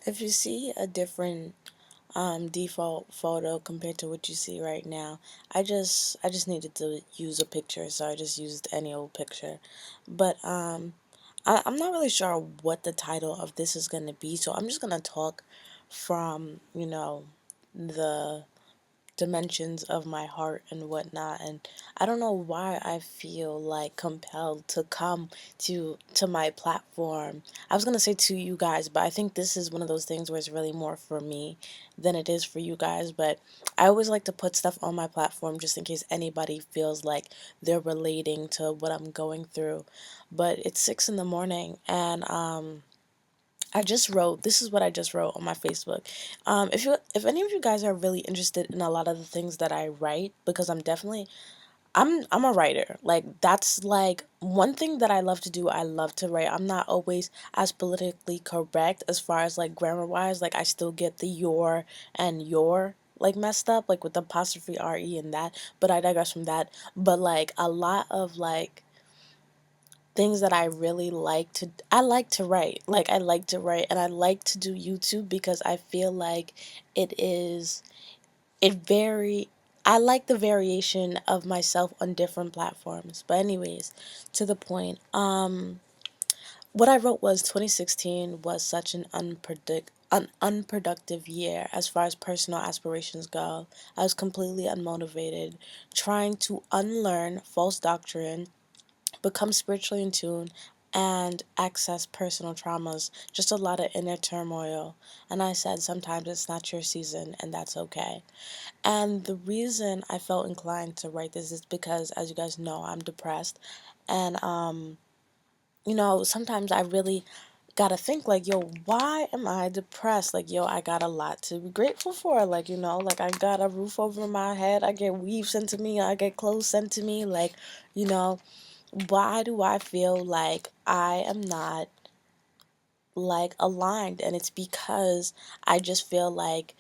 If you see a different default photo compared to what you see right now, I just needed to use a picture, so I just used any old picture. But I'm not really sure what the title of this is gonna be, so I'm just gonna talk from, the dimensions of my heart and whatnot. And I don't know why I feel like compelled to come to my platform. I was gonna say to you guys, but I think this is one of those things where it's really more for me than it is for you guys. But I always like to put stuff on my platform just in case anybody feels like they're relating to what I'm going through. But it's 6 in the morning, and I just wrote, this is what I just wrote on my Facebook. If any of you guys are really interested in a lot of the things that I write, because I'm a writer. Like, that's like one thing that I love to do. I love to write. I'm not always as politically correct as far as like grammar wise. Like, I still get the your like messed up, like with the apostrophe re and that. But I digress from that. But like a lot of like things that I like to write. Like, I like to write, and I like to do YouTube because I feel like it is it very I like the variation of myself on different platforms. But anyways, to the point. What I wrote was 2016 was such an unproductive year as far as personal aspirations go. I was completely unmotivated, trying to unlearn false doctrine, become spiritually in tune, and access personal traumas. Just a lot of inner turmoil. And I said, sometimes it's not your season, and that's okay. And the reason I felt inclined to write this is because, as you guys know, I'm depressed. And, sometimes I really gotta think, like, yo, why am I depressed? Like, yo, I got a lot to be grateful for. Like, like, I got a roof over my head, I get weave sent to me, I get clothes sent to me. Like, you know, why do I feel like I am not like aligned? And it's because I just feel like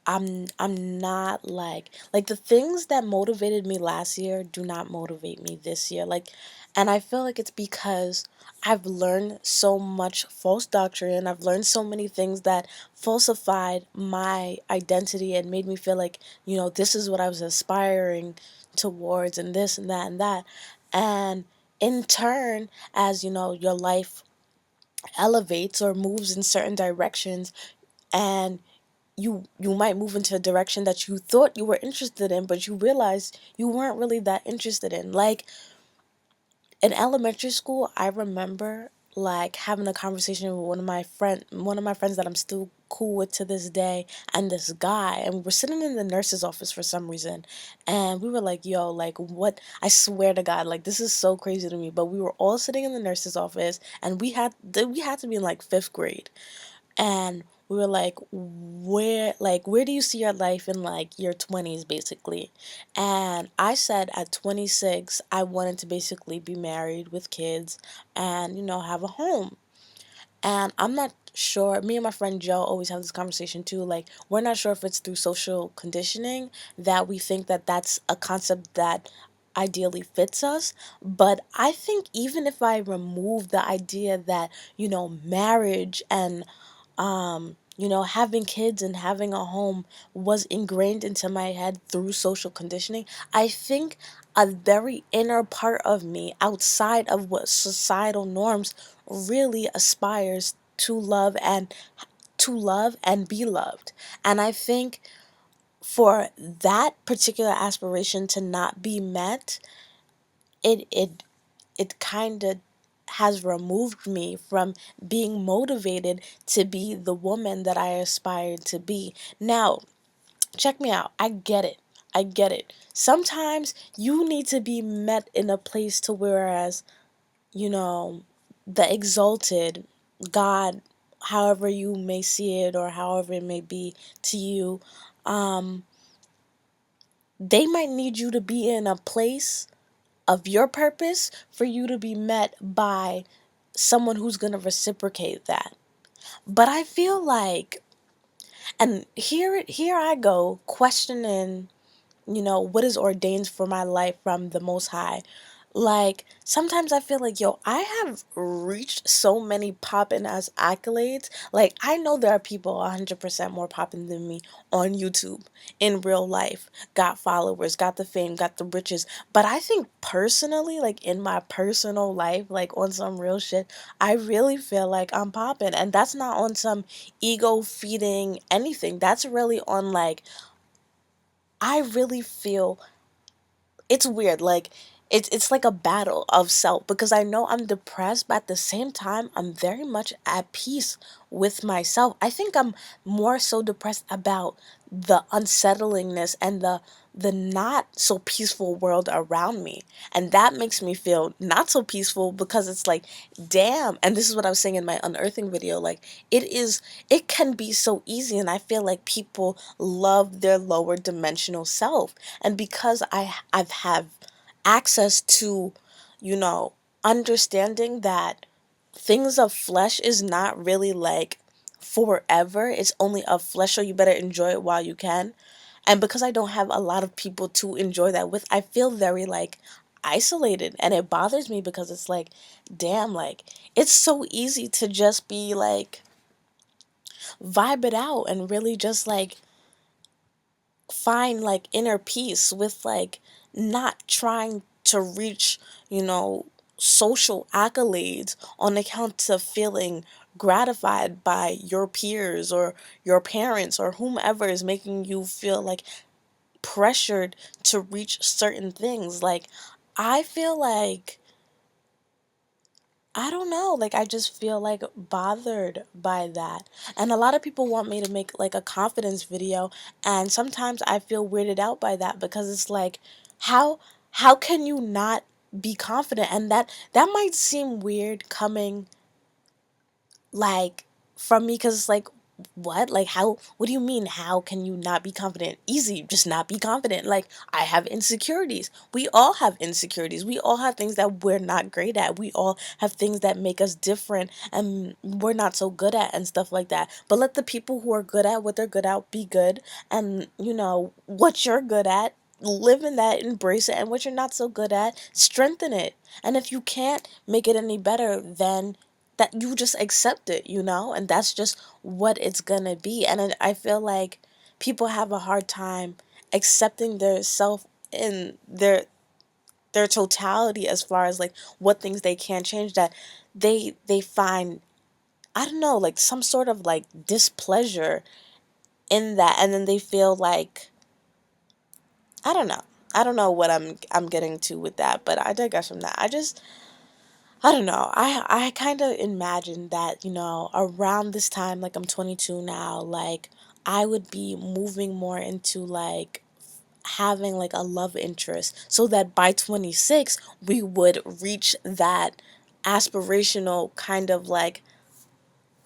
I'm not like the things that motivated me last year do not motivate me this year. Like, and I feel like it's because I've learned so much false doctrine. I've learned so many things that falsified my identity and made me feel like, this is what I was aspiring towards, and this and that and that. And in turn, as your life elevates or moves in certain directions, and you might move into a direction that you thought you were interested in, but you realize you weren't really that interested in. Like, in elementary school, I remember like having a conversation with one of my friends that I'm still cool with to this day, and this guy, and we were sitting in the nurse's office for some reason, and we were like, yo, like, what? I swear to God, like, this is so crazy to me, but we were all sitting in the nurse's office, and we had to be in like 5th grade, and we were like, where do you see your life in like your 20s, basically? And I said at 26 I wanted to basically be married with kids and have a home. And I'm not sure, me and my friend Joe always have this conversation too, like, we're not sure if it's through social conditioning that we think that that's a concept that ideally fits us. But I think even if I remove the idea that marriage and having kids and having a home was ingrained into my head through social conditioning, I think a very inner part of me, outside of what societal norms, really aspires to love and be loved. And I think for that particular aspiration to not be met, it kind of has removed me from being motivated to be the woman that I aspired to be. Now, check me out. I get it. I get it. Sometimes you need to be met in a place to whereas, you know, the exalted God, however you may see it or however it may be to you, um, they might need you to be in a place of your purpose for you to be met by someone who's going to reciprocate that. But I feel like, and here I go questioning, what is ordained for my life from the Most High. Like, sometimes I feel like, yo, I have reached so many poppin' as accolades. Like, I know there are people 100% more poppin' than me on YouTube in real life. Got followers, got the fame, got the riches. But I think personally, like, in my personal life, like, on some real shit, I really feel like I'm poppin'. And that's not on some ego feeding anything. That's really on, like, I really feel it's weird. Like it's like a battle of self because I know I'm depressed, but at the same time I'm very much at peace with myself. I think I'm more so depressed about the unsettlingness and the not so peaceful world around me. And that makes me feel not so peaceful because it's like, damn. And this is what I was saying in my unearthing video. Like, it can be so easy. And I feel like people love their lower dimensional self. And because I've have access to, you know, understanding that things of flesh is not really like forever. It's only of flesh, so you better enjoy it while you can. And because I don't have a lot of people to enjoy that with, I feel very like isolated, and it bothers me because it's like, damn, like it's so easy to just be like vibe it out and really just like find like inner peace with like not trying to reach, you know, social accolades on account of feeling gratified by your peers or your parents or whomever is making you feel like pressured to reach certain things. Like, I feel like I don't know, like I just feel like bothered by that. And a lot of people want me to make like a confidence video, and sometimes I feel weirded out by that because it's like how how can you not be confident? And that might seem weird coming like from me because it's like what, like what do you mean how can you not be confident? Easy, just not be confident. Like, I have insecurities, we all have insecurities, we all have things that we're not great at, we all have things that make us different and we're not so good at and stuff like that. But let the people who are good at what they're good at be good, and you know what you're good at, live in that, embrace it, and what you're not so good at, strengthen it. And if you can't make it any better, then that you just accept it, you know, and that's just what it's gonna be. And I feel like people have a hard time accepting their self in their totality as far as like what things they can change, that they find, I don't know, like some sort of like displeasure in that, and then they feel like, I don't know. I don't know what I'm getting to with that, but I digress from that. I don't know. I kind of imagined that, you know, around this time, like I'm 22 now, like I would be moving more into like having like a love interest so that by 26 we would reach that aspirational kind of like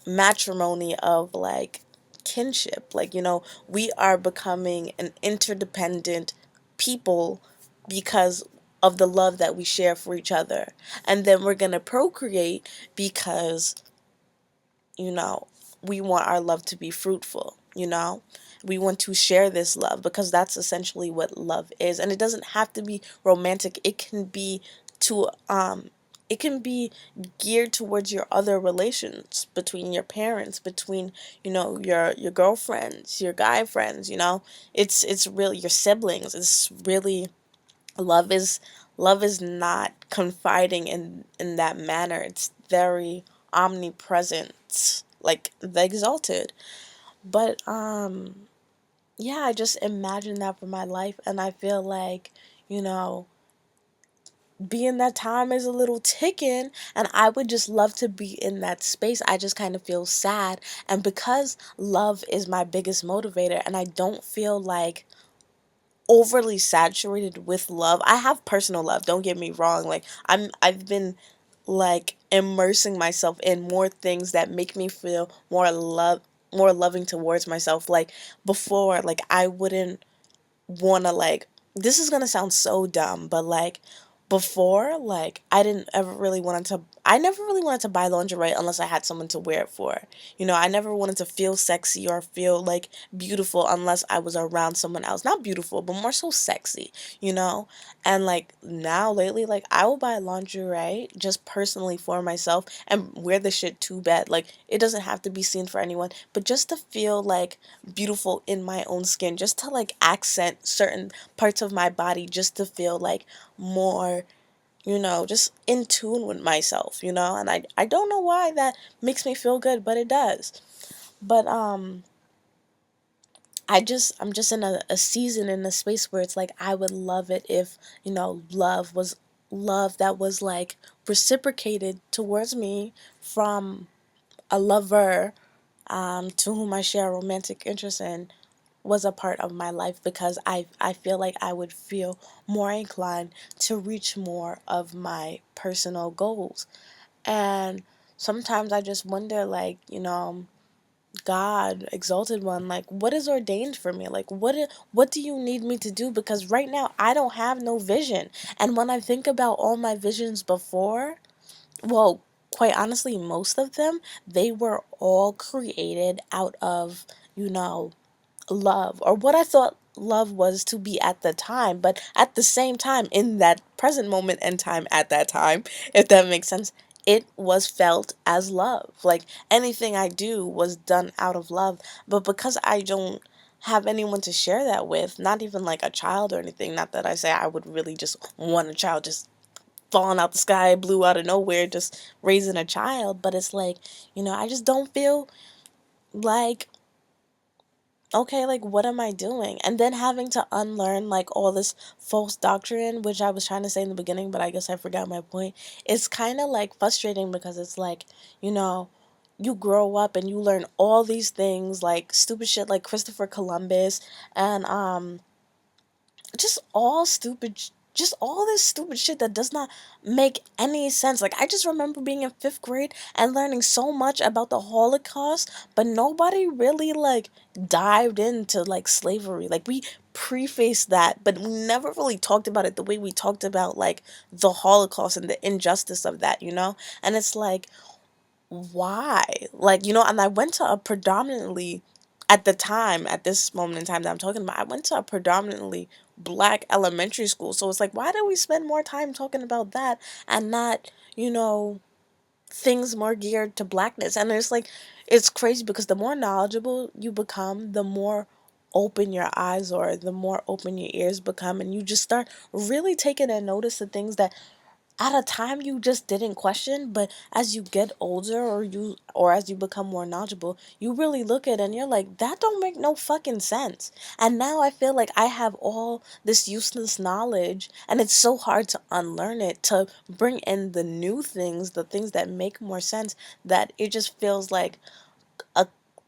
matrimony of like kinship. Like, you know, we are becoming an interdependent people because of the love that we share for each other. And then we're going to procreate because, you know, we want our love to be fruitful, you know? We want to share this love because that's essentially what love is. And it doesn't have to be romantic. It can be geared towards your other relations, between your parents, between, you know, your girlfriends, your guy friends, you know. It's really your siblings. It's really love is love is not confiding in that manner. It's very omnipresent, like the exalted. But yeah, I just imagine that for my life, and I feel like, you know, being that time is a little ticking, and I would just love to be in that space. I just kind of feel sad, and because love is my biggest motivator and I don't feel like overly saturated with love. I have personal love, don't get me wrong. Like, I've been like immersing myself in more things that make me feel more loving towards myself. Like, before, like I wouldn't want to, like, this is going to sound so dumb, but like before, like I didn't ever really want to I never really wanted to buy lingerie unless I had someone to wear it for. I never wanted to feel sexy or feel like beautiful unless I was around someone else. Not beautiful, but more so sexy, you know? And like now lately, like I will buy lingerie just personally for myself and wear the shit to bed. Like it doesn't have to be seen for anyone, but just to feel like beautiful in my own skin, just to like accent certain parts of my body, just to feel like more, just in tune with myself, and I don't know why that makes me feel good, but it does. But I'm just in a season, in a space where it's like I would love it if, love was love that was like reciprocated towards me from a lover, to whom I share a romantic interest in, was a part of my life, because I feel like I would feel more inclined to reach more of my personal goals. And sometimes I just wonder, like, God, exalted one, like what is ordained for me? Like what do you need me to do? Because right now I don't have no vision. And when I think about all my visions before, well, quite honestly, most of them, they were all created out of, you know, love, or what I thought love was to be at the time, but at the same time, in that present moment and time at that time, if that makes sense, it was felt as love. Like anything I do was done out of love, but because I don't have anyone to share that with, not even like a child or anything, not that I say I would really just want a child just falling out the sky, blue out of nowhere, just raising a child, but it's like, I just don't feel like, okay, like what am I doing? And then having to unlearn like all this false doctrine, which I was trying to say in the beginning, but I guess I forgot my point. It's kind of like frustrating because it's like, you know, you grow up and you learn all these things like stupid shit like Christopher Columbus and just all stupid just all this stupid shit that does not make any sense. Like I just remember being in 5th grade and learning so much about the Holocaust, but nobody really like dived into like slavery. Like we prefaced that, but we never really talked about it the way we talked about like the Holocaust and the injustice of that, And it's like, why? Like, and I went to a predominantly, at the time, at this moment in time that I'm talking about, I went to a predominantly black elementary school. So it's like, why do we spend more time talking about that and not, things more geared to blackness? And it's like, it's crazy because the more knowledgeable you become, the more open your eyes, or the more open your ears become, and you just start really taking a notice of things that at a time you just didn't question, but as you get older, or as you become more knowledgeable, you really look at it and you're like, that don't make no fucking sense. And now I feel like I have all this useless knowledge, and it's so hard to unlearn it, to bring in the new things, the things that make more sense, that it just feels a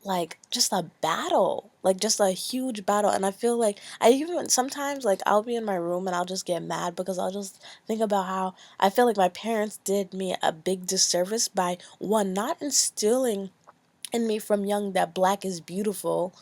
like just a battle, like just a huge battle. And I feel like I even sometimes, like, I'll be in my room and I'll just get mad because I'll just think about how I feel like my parents did me a big disservice by, one, not instilling in me from young that black is beautiful,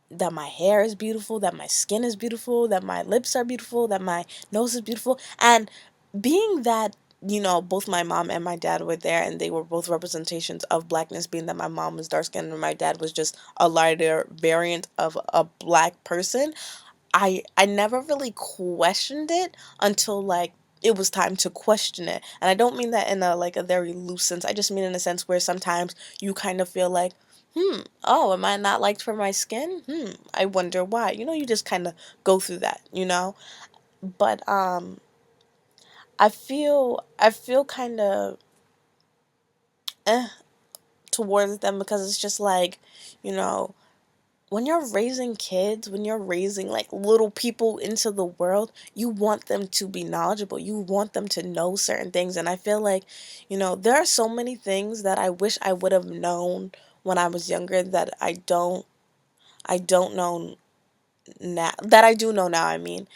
that my hair is beautiful, that my skin is beautiful, that my lips are beautiful, that my nose is beautiful. And being that, both my mom and my dad were there and they were both representations of blackness, being that my mom was dark skinned and my dad was just a lighter variant of a black person, I never really questioned it until like it was time to question it. And I don't mean that in a like a very loose sense. I just mean in a sense where sometimes you kind of feel like, oh, am I not liked for my skin? I wonder why. You just kind of go through that, But I feel kind of eh towards them, because it's just like, you know, when you're raising kids, when you're raising like little people into the world, you want them to be knowledgeable. You want them to know certain things. And I feel like, there are so many things that I wish I would have known when I was younger that I don't know now, that I do know now, I mean,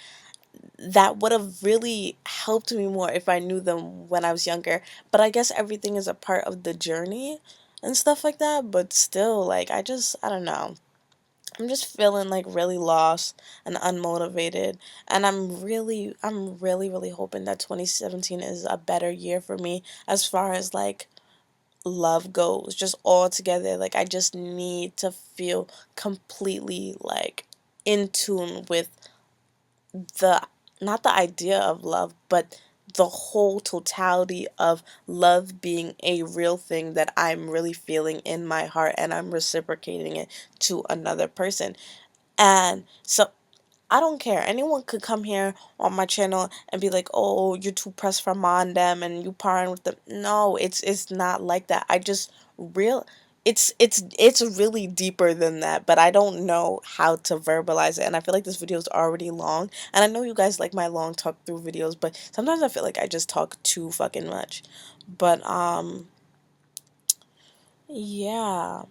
that would have really helped me more if I knew them when I was younger. But I guess everything is a part of the journey and stuff like that. But still, like, I don't know. I'm just feeling like really lost and unmotivated. And I'm really hoping that 2017 is a better year for me as far as like love goes, just all together. Like, I just need to feel completely like in tune with the, not the idea of love, but the whole totality of love being a real thing that I'm really feeling in my heart and I'm reciprocating it to another person. And so I don't care. Anyone could come here on my channel and be like, "Oh, you're too pressed from on them and you parring with them." No, it's not like that. I just real it's really deeper than that, but I don't know how to verbalize it. And I feel like this video is already long. And I know you guys like my long talk through videos, but sometimes I feel like I just talk too fucking much. But yeah.